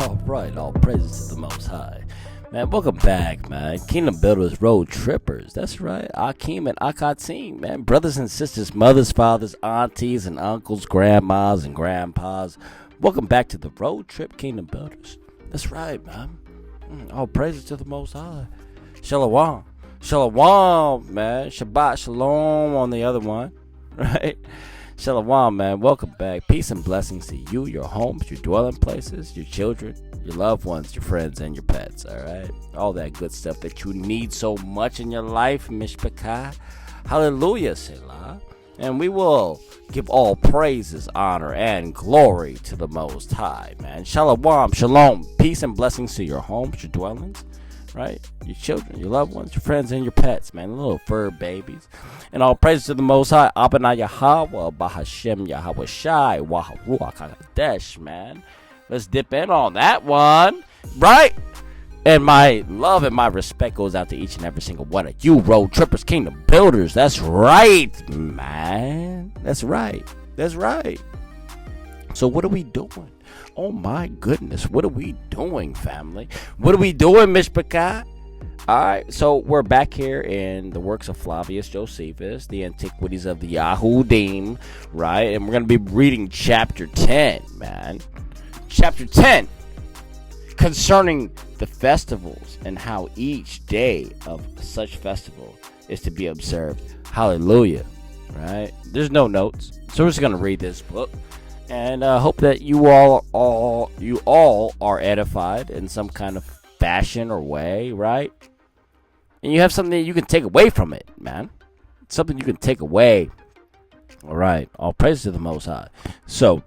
All right, all praises to the Most High. Man, welcome back, man. Kingdom Builders, Road Trippers. That's right. Akeem and Akatim, man. Brothers and sisters, mothers, fathers, aunties, and uncles, grandmas, and grandpas. Welcome back to the Road Trip Kingdom Builders. That's right, man. All praises to the Most High. Shalom. Shalom, man. Shabbat shalom on the other one, right? Shalom, man. Welcome back. Peace and blessings to you, your homes, your dwelling places, your children, your loved ones, your friends, and your pets, all right? All that good stuff that you need so much in your life, Mishpachah. Hallelujah, Selah. And we will give all praises, honor, and glory to the Most High, man. Shalom, shalom. Peace and blessings to your homes, your dwellings, right? Your children, your loved ones, your friends, and your pets, man. Little fur babies. And all praises to the Most High. Abana Yahweh, Bahashem Yahweh Shai, Waharuach HaKadosh, man. Let's dip in on that one, right? And my love and my respect goes out to each and every single one of you, Road Trippers, Kingdom Builders. That's right, man. That's right. That's right. So what are we doing? Oh, my goodness. What are we doing, family? What are we doing, Mishpachah? All right, so we're back here in the works of Flavius Josephus, the Antiquities of the Yahudim, right? And we're going to be reading chapter 10, man. Chapter 10, concerning the festivals and how each day of such festival is to be observed. Hallelujah, right? There's no notes, so we're just going to read this book. And hope that you all are edified in some kind of fashion or way, right? And you have something that you can take away from it, man. Something you can take away. All right. All praise to the Most High. So,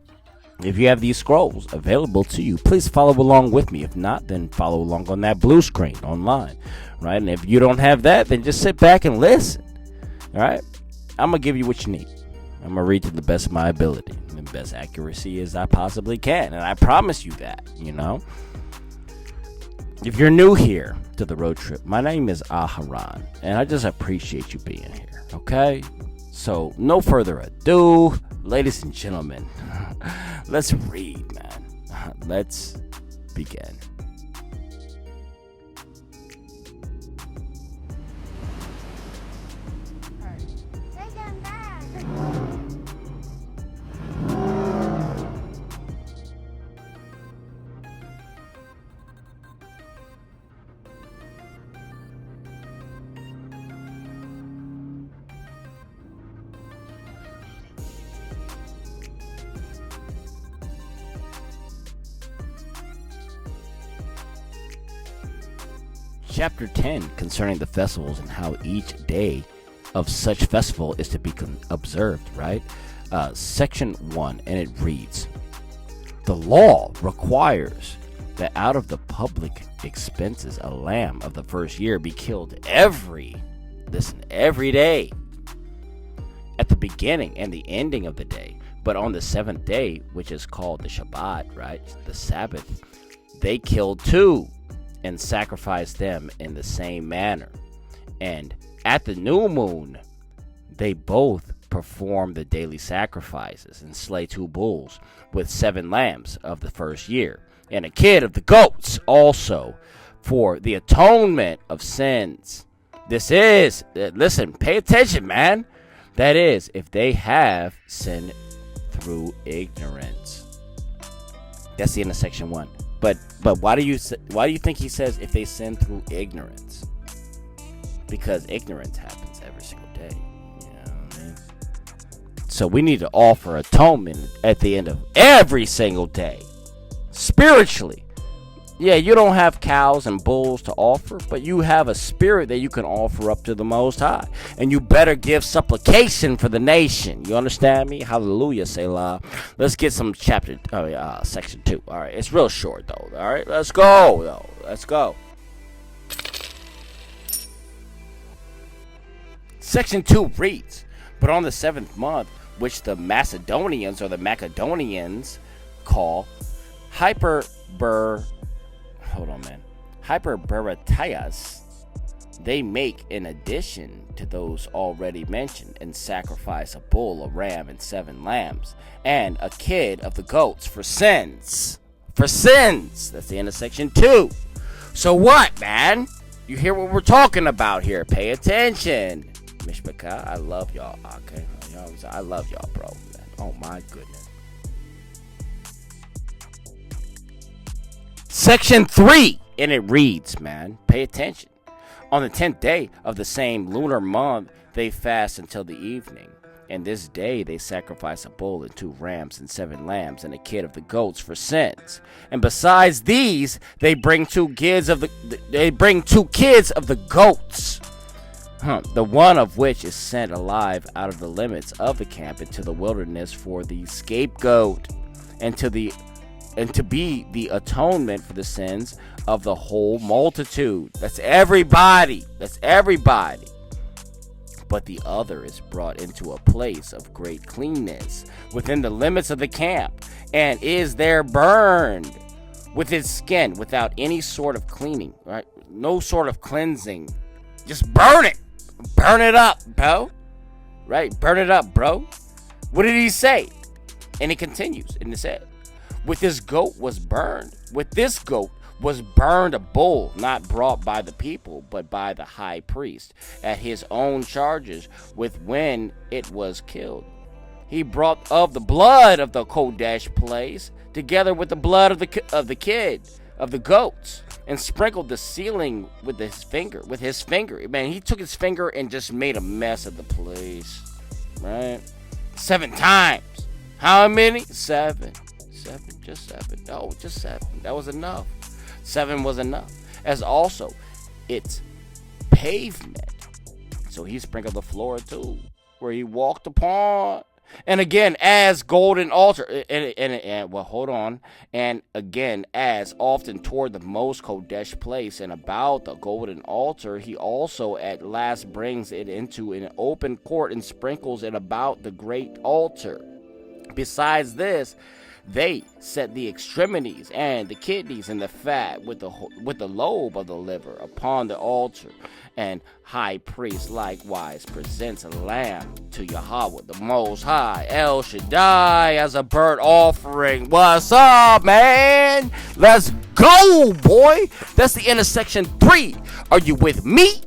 if you have these scrolls available to you, please follow along with me. If not, then follow along on that blue screen online, right? And if you don't have that, then just sit back and listen, all right? I'm going to give you what you need. I'm going to read to the best of my ability, the best accuracy as I possibly can. And I promise you that, you know. If you're new here to the road trip, my name is Aharon, and I just appreciate you being here, okay? So, no further ado, ladies and gentlemen, let's read, man. Let's begin. Chapter 10, concerning the festivals and how each day of such festival is to be observed, right? Section 1, and it reads, the law requires that out of the public expenses a lamb of the first year be killed every day, at the beginning and the ending of the day. But on the seventh day, which is called the Shabbat, right, the Sabbath, they killed two and sacrifice them in the same manner. And at the new moon, they both perform the daily sacrifices and slay 2 bulls with 7 lambs of the first year, and a kid of the goats also for the atonement of sins. This is, listen, pay attention, man. That is, if they have sinned through ignorance. That's the end of section 1. But why do you think he says if they sin through ignorance? Because ignorance happens every single day. You know what I mean? So we need to offer atonement at the end of every single day. Spiritually. Yeah, you don't have cows and bulls to offer, but you have a spirit that you can offer up to the Most High. And you better give supplication for the nation. You understand me? Hallelujah, Selah. Let's get some section 2. All right, it's real short, though. All right, let's go, though. Let's go. Section 2 reads, but on the 7th month, which the Macedonians call Hyperberatias, they make, in addition to those already mentioned, and sacrifice a bull, a ram, and 7 lambs, and a kid of the goats for sins. for sins. That's the end of section 2. So what, man? You hear what we're talking about here. Pay attention. Mishpachah, I love y'all. Okay, you know what I'm saying? I love y'all, bro. Man. Oh my goodness. Section 3, and it reads, man, pay attention. On the 10th day of the same lunar month, they fast until the evening. And this day they sacrifice a bull and 2 rams and 7 lambs and a kid of the goats for sins. And besides these, they bring 2 kids of the goats. The one of which is sent alive out of the limits of the camp into the wilderness for the scapegoat, and to be the atonement for the sins of the whole multitude. That's everybody. But the other is brought into a place of great cleanness within the limits of the camp, and is there burned with its skin without any sort of cleaning, right? No sort of cleansing. Just burn it. Burn it up, bro. Right? Burn it up, bro. What did he say? And it continues, and it said, with this goat was burned a bull, not brought by the people, but by the high priest, at his own charges, with when it was killed. He brought of the blood of the Kodesh place, together with the blood of the kid, of the goats, and sprinkled the ceiling with his finger. Man, he took his finger and just made a mess of the place. Right? 7 times. How many? 7. Just 7. No, just 7. That was enough. 7 was enough. As also its pavement. So he sprinkled the floor too, where he walked upon. And again, as golden altar, and again, as often toward the most Kodesh place and about the golden altar, he also at last brings it into an open court and sprinkles it about the great altar. Besides this, they set the extremities and the kidneys and the fat with the lobe of the liver upon the altar. And high priest likewise presents a lamb to Yahweh, the Most High, El Shaddai, as a burnt offering. What's up, man? Let's go, boy. That's the end of section 3. Are you with me?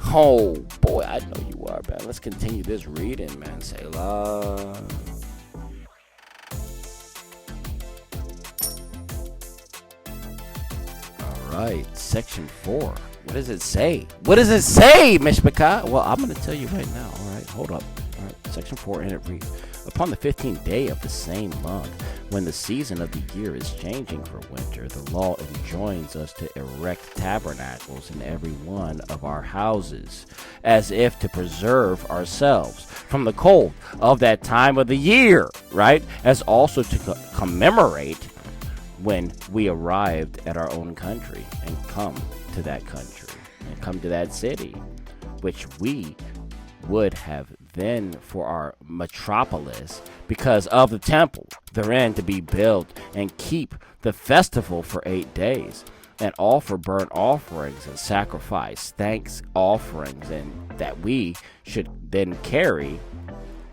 Oh, boy, I know you are, man. Let's continue this reading, man. Selah. Right, section 4. What does it say? Mishpachah? Well, I'm going to tell you right now. All right, hold up. All right, section 4, and it reads, upon the 15th day of the same month, when the season of the year is changing for winter, the law enjoins us to erect tabernacles in every one of our houses, as if to preserve ourselves from the cold of that time of the year, right? As also to commemorate when we arrived at our own country and come to that country and come to that city, which we would have then for our metropolis, because of the temple therein to be built, and keep the festival for 8 days, and offer burnt offerings and sacrifice thanks offerings, and that we should then carry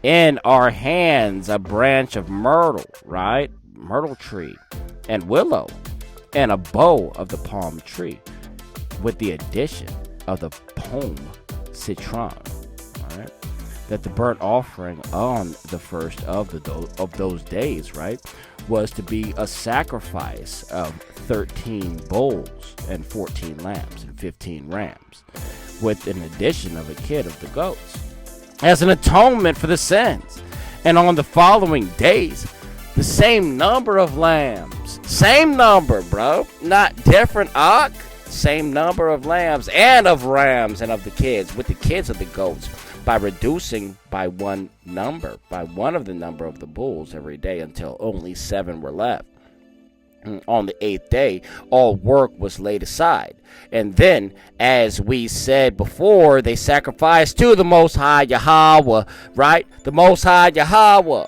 in our hands a branch of myrtle, right? Myrtle tree and willow, and a bow of the palm tree, with the addition of the pome citron. All right, that the burnt offering on the first of those days, right, was to be a sacrifice of 13 bulls and 14 lambs and 15 rams, with an addition of a kid of the goats, as an atonement for the sins. And on the following days, the same number of lambs. Same number, bro. Not different, Ak. Same number of lambs and of rams and of the kids, with the kids of the goats, by reducing by one of the number of the bulls every day, until only 7 were left. On the 8th day, all work was laid aside. And then, as we said before, they sacrificed to the Most High Yahweh, right? The Most High Yahweh.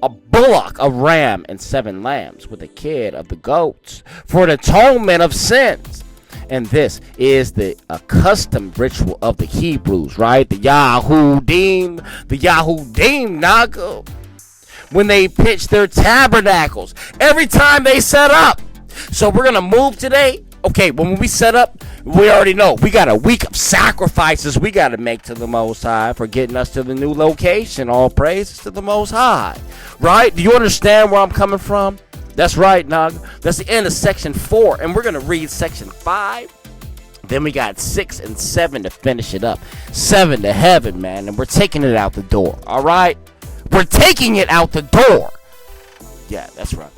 A bullock, a ram, and 7 lambs, with a kid of the goats, for an atonement of sins. And this is the accustomed ritual of the Hebrews, right? The Yahudim, Naga, when they pitch their tabernacles. Every time they set up, So we're gonna move today. Okay, when we set up, we already know we got a week of sacrifices we got to make to the Most High for getting us to the new location. All praises to the Most High, right? Do you understand where I'm coming from? That's right, Nog. That's the end of section 4, and we're gonna read section 5. Then we got 6 and 7 to finish it up. 7 to heaven, man, and we're taking it out the door. All right, we're taking it out the door. Yeah, that's right.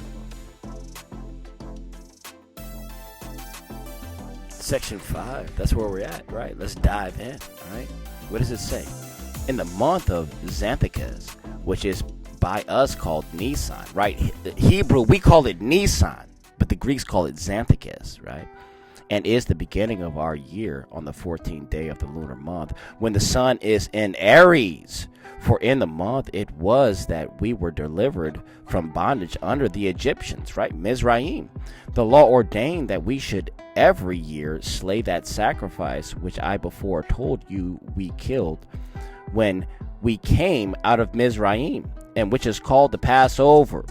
Section 5, that's where we're at, right? Let's dive in, all right? What does it say? In the month of Xanthicus, which is by us called Nisan, right? The Hebrew, we call it Nisan, but the Greeks call it Xanthicus, right? And is the beginning of our year on the 14th day of the lunar month, when the sun is in Aries. For in the month it was that we were delivered from bondage under the Egyptians, right? Mizraim. The law ordained that we should every year slay that sacrifice which I before told you we killed when we came out of Mizraim, and which is called the Passover.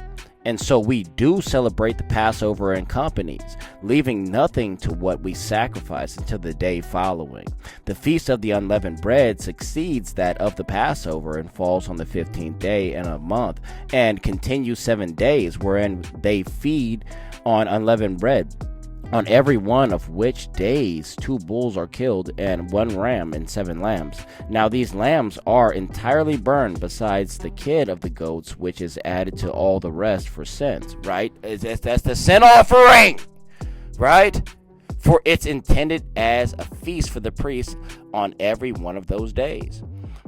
And so we do celebrate the Passover in companies, leaving nothing to what we sacrifice until the day following. The feast of the unleavened bread succeeds that of the Passover and falls on the 15th day in a month, and continues 7 days, wherein they feed on unleavened bread, on every one of which days 2 bulls are killed, and 1 ram and 7 lambs. Now these lambs are entirely burned, besides the kid of the goats, which is added to all the rest for sins, right? That's the sin offering, right? For it's intended as a feast for the priest on every one of those days.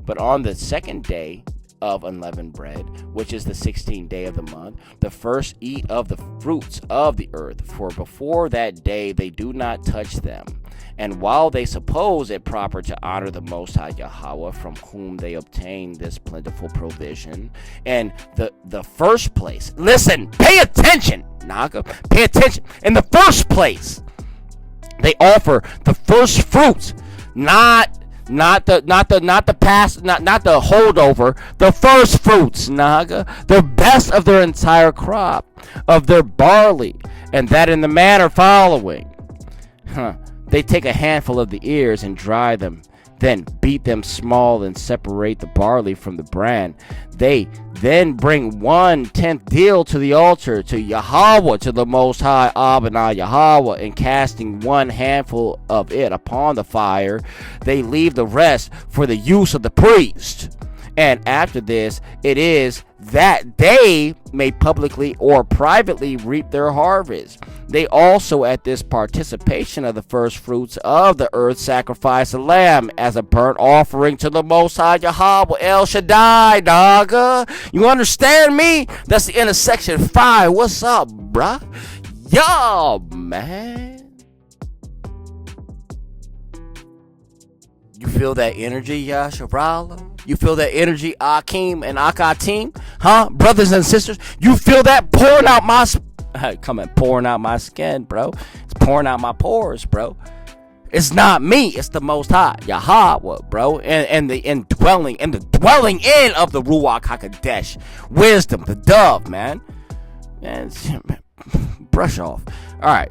But on the 2nd day of unleavened bread, which is the 16th day of the month, the first eat of the fruits of the earth, for before that day they do not touch them. And while they suppose it proper to honor the Most High Yahweh, from whom they obtain this plentiful provision, and the first place, listen, pay attention, Naga, pay attention. In the first place, they offer the first fruits, not the holdover, the first fruits, Naga, the best of their entire crop, of their barley, and that in the manner following. They take a handful of the ears and dry them, then beat them small and separate the barley from the bran. They then bring 1/10 deal to the altar, to Yahweh, to the Most High Abba Yahweh, and casting 1 handful of it upon the fire, they leave the rest for the use of the priest. And after this, it is that they may publicly or privately reap their harvest. They also at this participation of the first fruits of the earth sacrifice a lamb as a burnt offering to the Most High Yahweh El Shaddai, Naga. You understand me? That's the end of section 5. What's up, bruh? Yo, man. You feel that energy, Yasharala? You feel that energy, Akim and Akatim? Huh? Brothers and sisters, you feel that pouring out my pouring out my skin, bro. It's pouring out my pores, bro. It's not me, it's the Most High, Yahweh, bro. And the indwelling in of the Ruach HaKodesh. Wisdom, the dove, man. Man, brush off. Alright.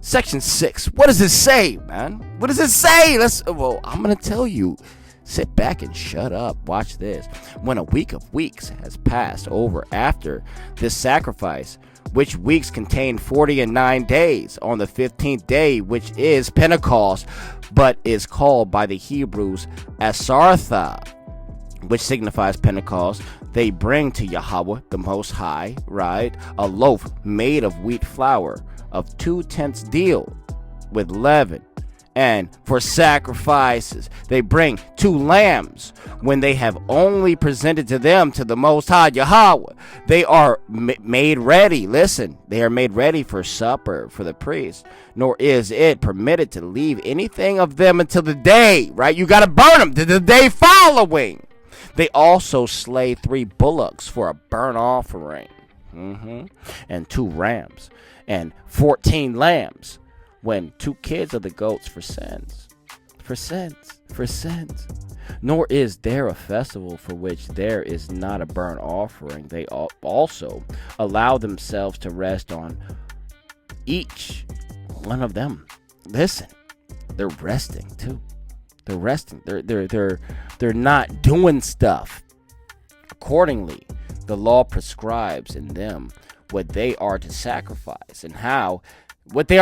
Section 6. What does it say, man? What does it say? I'm gonna tell you. Sit back and shut up. Watch this. When a week of weeks has passed over after this sacrifice, which weeks contain 49 days, on the 15th day, which is Pentecost, but is called by the Hebrews Asartha, which signifies Pentecost, they bring to Yahweh, the Most High, right, a loaf made of wheat flour of 2/10 deal with leaven. And for sacrifices, they bring 2 lambs when they have only presented to them to the Most High Yahweh. They are made ready. Listen, they are made ready for supper for the priest. Nor is it permitted to leave anything of them until the day, right? You got to burn them to the day following. They also slay 3 bullocks for a burnt offering, and 2 rams, and 14 lambs, when 2 kids of the goats for sins. Nor is there a festival for which there is not a burnt offering. They also allow themselves to rest on each one of them, listen, they're resting too. They're resting. They're not doing stuff. Accordingly, the law prescribes in them what they are to sacrifice and how they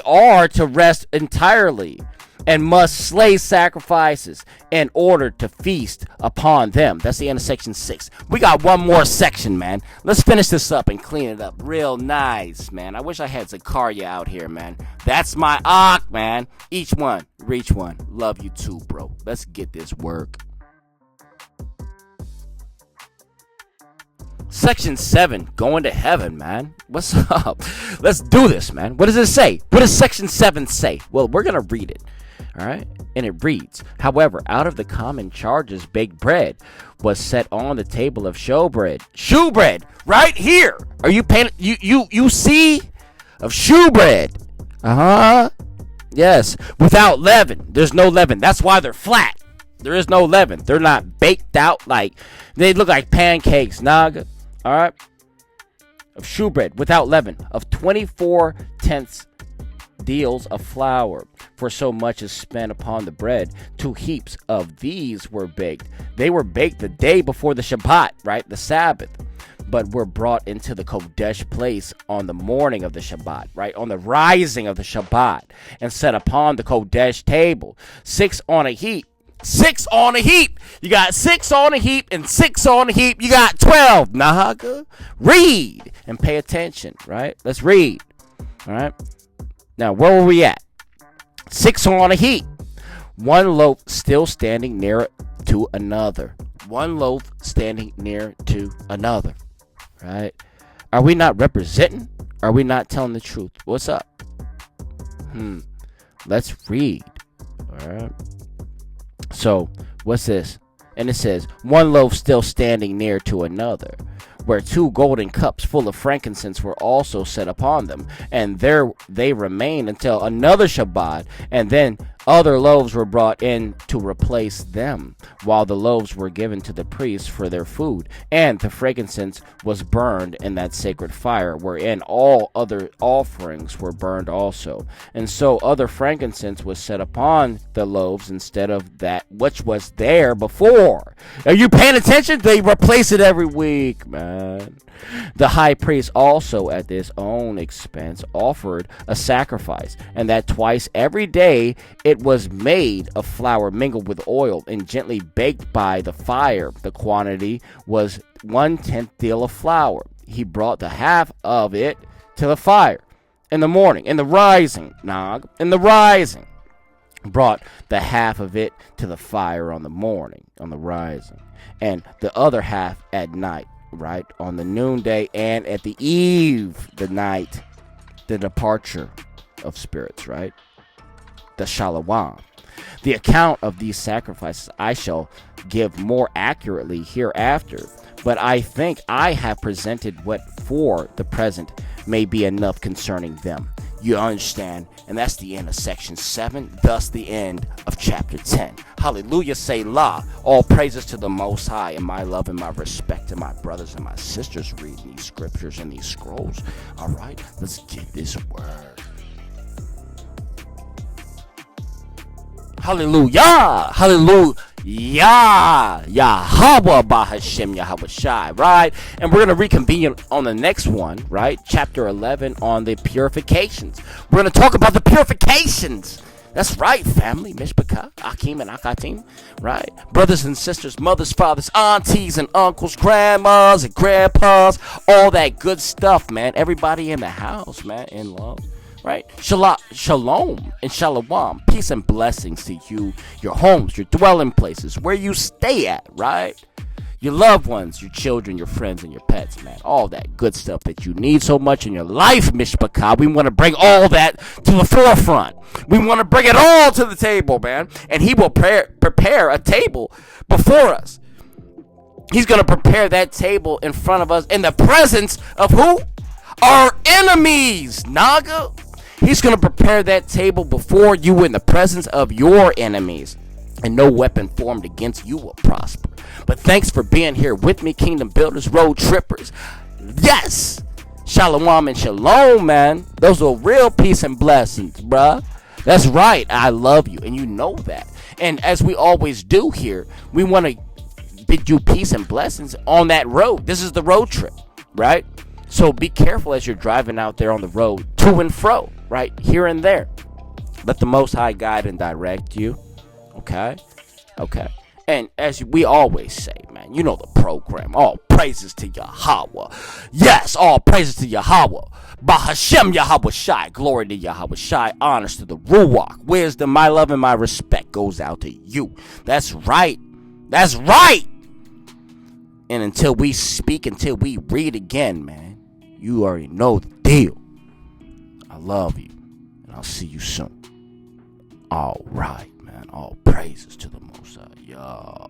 are to rest entirely, and must slay sacrifices in order to feast upon them. That's the end of section 6. We got one more section, man. Let's finish this up and clean it up real nice, man. I wish I had Zakaria out here, man. That's my Ak, man. Each one, reach one. Love you too, bro. Let's get this work. Section 7, going to heaven, man. What's up? Let's do this, man. What does it say? What does section 7 say? Well, we're going to read it. All right. And it reads, however, out of the common charges, baked bread was set on the table of shewbread, right here. Are you paying? You see of shewbread. Yes. Without leaven. There's no leaven. That's why they're flat. There is no leaven. They're not baked out like they look like pancakes, naga. All right. Of shewbread without leaven, of 24 tenths deals of flour, for so much is spent upon the bread. 2 heaps of these were baked. They were baked the day before the Shabbat, right? The Sabbath. But were brought into the Kodesh place on the morning of the Shabbat, right? On the rising of the Shabbat, and set upon the Kodesh table. 6 on a heap. 6 on a heap. You got 6 on a heap and 6 on a heap. You got 12. Nahaga. Read and pay attention, right? Let's read. All right. Now, where were we at? 6 on a heap. 1 loaf still standing near to another. 1 loaf standing near to another. Right? Are we not representing? Are we not telling the truth? What's up? Let's read. All right. So, what's this? And it says, 1 loaf still standing near to another, where 2 golden cups full of frankincense were also set upon them. And there they remained until another Shabbat, and then other loaves were brought in to replace them, while the loaves were given to the priests for their food. And the frankincense was burned in that sacred fire, wherein all other offerings were burned also. And so other frankincense was set upon the loaves instead of that which was there before. Are you paying attention? They replace it every week, man. The high priest also at his own expense offered a sacrifice, and that twice every day it was made of flour mingled with oil and gently baked by the fire. The quantity was 1/10 deal of flour. He brought the half of it to the fire in the morning, in the rising, brought the half of it to the fire on the morning, on the rising, and the other half at night, right, on the noonday, and at the eve, the night, the departure of spirits, right, the shalom. The account of these sacrifices I shall give more accurately hereafter, but I think I have presented what for the present may be enough concerning them. You understand? And that's the end of section 7, thus the end of chapter 10. Hallelujah, say la. All praises to the Most High, and my love and my respect to my brothers and my sisters reading these scriptures and these scrolls. All right, let's get this word. Hallelujah, hallelujah. Yahweh Bahashem Yahweh Shai, right? And we're going to reconvene on the next one, right? Chapter 11 on the purifications. We're going to talk about the purifications. That's right, family. Mishpachah, Akim, and Akatim, right? Brothers and sisters, mothers, fathers, aunties, and uncles, grandmas, and grandpas, all that good stuff, man. Everybody in the house, man, in love. Right? Shalom and shalom. Peace and blessings to you, your homes, your dwelling places, where you stay at, right? Your loved ones, your children, your friends, and your pets, man. All that good stuff that you need so much in your life, Mishpachah. We want to bring all that to the forefront. We want to bring it all to the table, man. And he will prepare a table before us. He's going to prepare that table in front of us in the presence of who? Our enemies, Naga. He's going to prepare that table before you in the presence of your enemies, and no weapon formed against you will prosper. But thanks for being here with me, Kingdom Builders, Road Trippers. Yes, Shalom and shalom, man. Those are real peace and blessings, bruh. That's right. I love you, and you know that. And as we always do here, we want to bid you peace and blessings on that road. This is the road trip, right? So be careful as you're driving out there on the road, to and fro, right? Here and there. Let the Most High guide and direct you, okay? Okay. And as we always say, man, you know the program. All praises to Yahweh. Yes, all praises to Yahweh. Bahashem Yahweh Shai. Glory to Yahweh Shai. Honors to the Ruach. Wisdom, my love, and my respect goes out to you. That's right. That's right. And until we speak, until we read again, man, you already know the deal. I love you. And I'll see you soon. All right, man. All praises to the Most High. Yo.